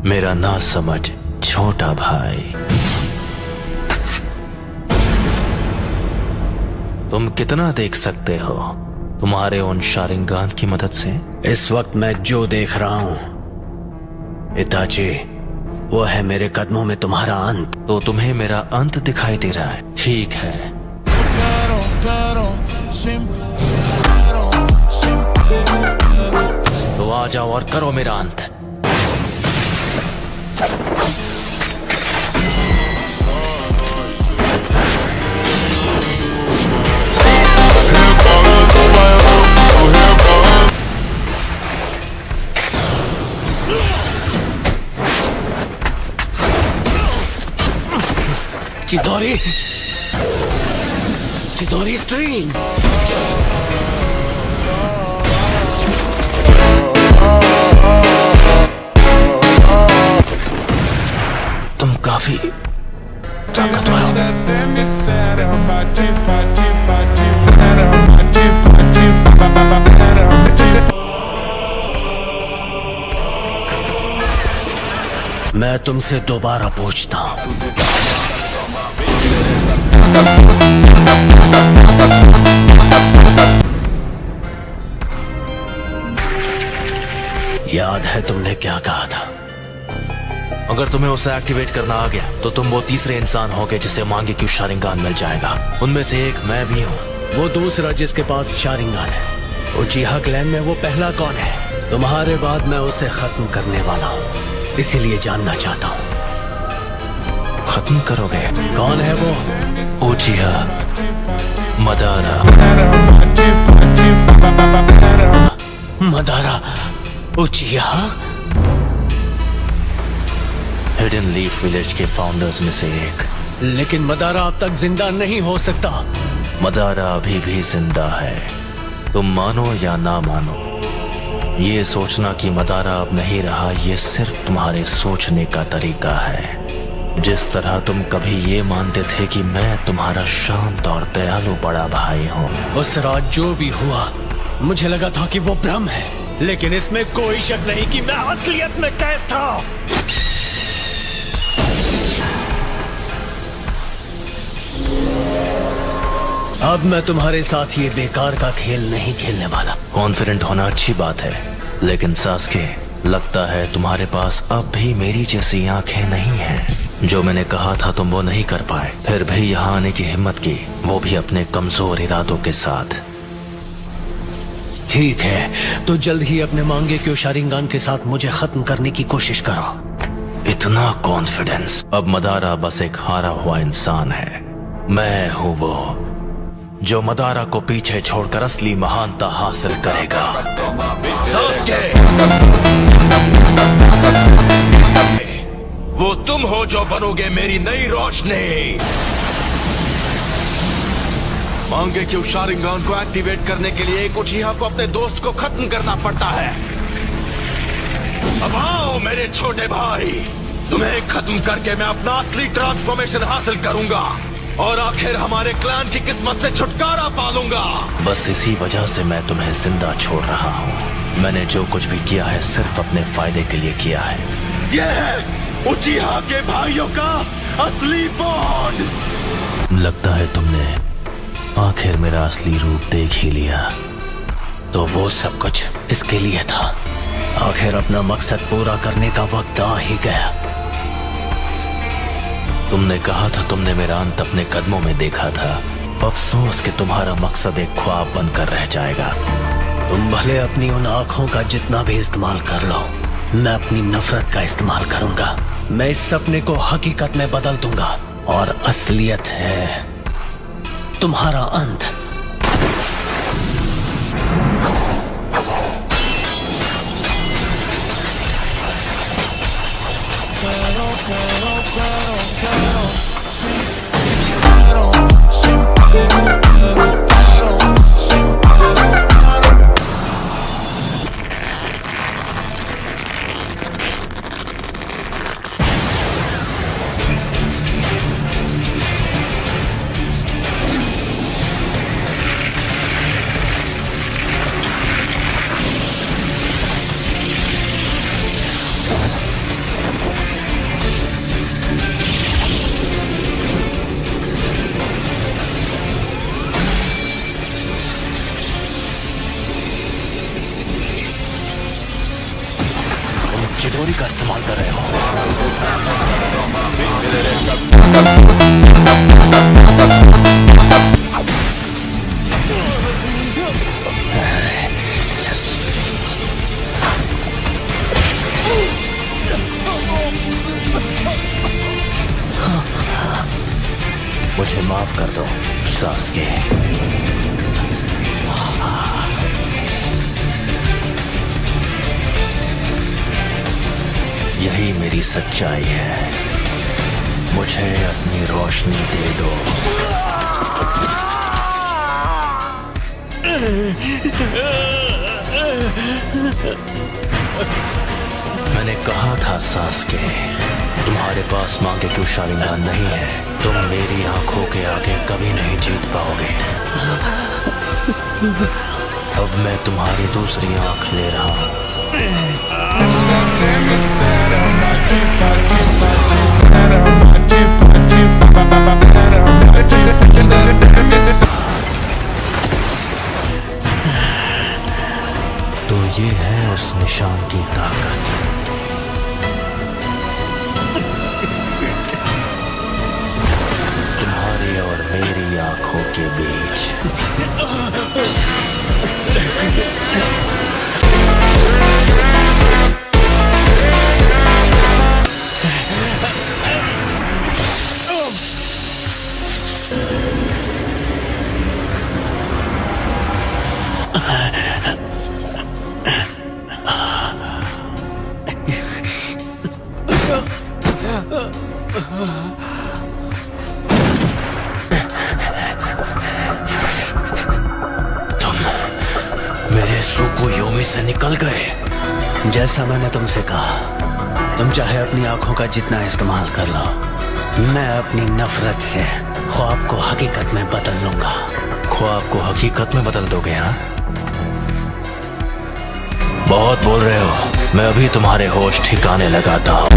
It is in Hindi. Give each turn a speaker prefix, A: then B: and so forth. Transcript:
A: मेरा ना समझ छोटा भाई। तुम कितना देख सकते हो तुम्हारे उन शारिंगान की मदद से?
B: इस वक्त मैं जो देख रहा हूं इताची, वो है मेरे कदमों में तुम्हारा अंत।
A: तो तुम्हें मेरा अंत दिखाई दे रहा है? ठीक है, तो आ जाओ और करो मेरा अंत।
B: चिदोरी, चिदोरी स्ट्रीम।
A: तुम काफी ताकतवर हो।
B: मैं तुमसे दोबारा पूछता हूं, याद है तुमने क्या कहा था?
A: अगर तुम्हें उसे एक्टिवेट करना आ गया तो तुम वो तीसरे इंसान होगे जिसे मांगे क्यों शारिंगान मिल जाएगा। उनमें से एक मैं भी हूँ।
B: वो दूसरा जिसके पास शारिंगान है, उचिहा क्लैन में वो पहला कौन है? तुम्हारे बाद मैं उसे खत्म करने वाला हूँ, इसीलिए जानना चाहता हूँ।
A: खत्म करोगे?
B: कौन है वो?
A: उचिहा Madara.
B: Madara उचिहा?
A: Hidden leaf village के फाउंडर्स में से एक।
B: लेकिन मदारा अब तक जिंदा नहीं हो सकता।
A: मदारा अभी भी जिंदा है, तुम मानो या ना मानो। ये सोचना कि मदारा अब नहीं रहा, ये सिर्फ तुम्हारे सोचने का तरीका है। जिस तरह तुम कभी ये मानते थे कि मैं तुम्हारा शांत और दयालु बड़ा भाई हूँ।
B: उस रात जो भी हुआ, मुझे लगा था कि वो भ्रम है, लेकिन इसमें कोई शक नहीं कि मैं असलियत में कैद था। अब मैं तुम्हारे साथ ये बेकार का खेल नहीं खेलने वाला।
A: कॉन्फिडेंट होना अच्छी बात है, लेकिन सास्के, लगता है तुम्हारे पास अब भी मेरी जैसी आंखें नहीं हैं। जो मैंने कहा था तुम वो नहीं कर पाए, फिर भी यहाँ आने की हिम्मत की, वो भी अपने कमजोर इरादों के साथ।
B: ठीक है, तो जल्द ही अपने मांगे क्यों शारिंगान के साथ मुझे खत्म करने की कोशिश करो।
A: इतना कॉन्फिडेंस? अब मदारा बस एक हारा हुआ इंसान है। मैं हूँ वो जो मदारा को पीछे छोड़कर असली महानता हासिल करेगा। सास्के, वो तुम हो जो बनोगे मेरी नई रोशनी। मांगे क्यों शारिंगान को एक्टिवेट करने के लिए एक उचिहा को अपने दोस्त को खत्म करना पड़ता है। अब आओ मेरे छोटे भाई, तुम्हें खत्म करके मैं अपना असली ट्रांसफॉर्मेशन हासिल करूंगा और आखिर हमारे क्लैन की किस्मत से छुटकारा पालूंगा। बस इसी वजह से मैं तुम्हें जिंदा छोड़ रहा हूँ। मैंने जो कुछ भी किया है सिर्फ अपने फायदे के लिए किया है। यह है उचिहा के भाइयों का असली बॉन्ड। लगता है तुमने आखिर मेरा असली रूप देख ही लिया।
B: तो वो सब कुछ इसके लिए था। आखिर अपना मकसद पूरा करने का वक्त आ ही गया।
A: तुमने कहा था तुमने मेरा अंत अपने कदमों में देखा था। अफसोस कि तुम्हारा मकसद एक ख्वाब बनकर रह जाएगा।
B: तुम भले अपनी उन आंखों का जितना भी इस्तेमाल कर लो, मैं अपनी नफरत का इस्तेमाल करूंगा। मैं इस सपने को हकीकत में बदल दूंगा और असलियत है तुम्हारा अंत। चिटोरी का इस्तेमाल कर रहे हो। मुझे माफ कर दो सास्के। यही मेरी सच्चाई है। मुझे अपनी रोशनी दे दो। मैंने कहा था सास्के, तुम्हारे पास मांगे क्यों शालिंगान नहीं है। तुम मेरी आंखों के आगे कभी नहीं जीत पाओगे। अब मैं तुम्हारी दूसरी आंख ले रहा हूं। तो ये है उस निशान की ताकत। तुम्हारी और मेरी आंखों के बीच। मेरे सुकुयोमी से निकल गए। जैसा मैंने तुमसे कहा, तुम चाहे अपनी आंखों का जितना इस्तेमाल कर लो, मैं अपनी नफरत से ख्वाब को हकीकत में बदल लूंगा। ख्वाब को हकीकत में बदल दोगे? हाँ, बहुत बोल रहे हो। मैं अभी तुम्हारे होश ठिकाने लगाता हूं।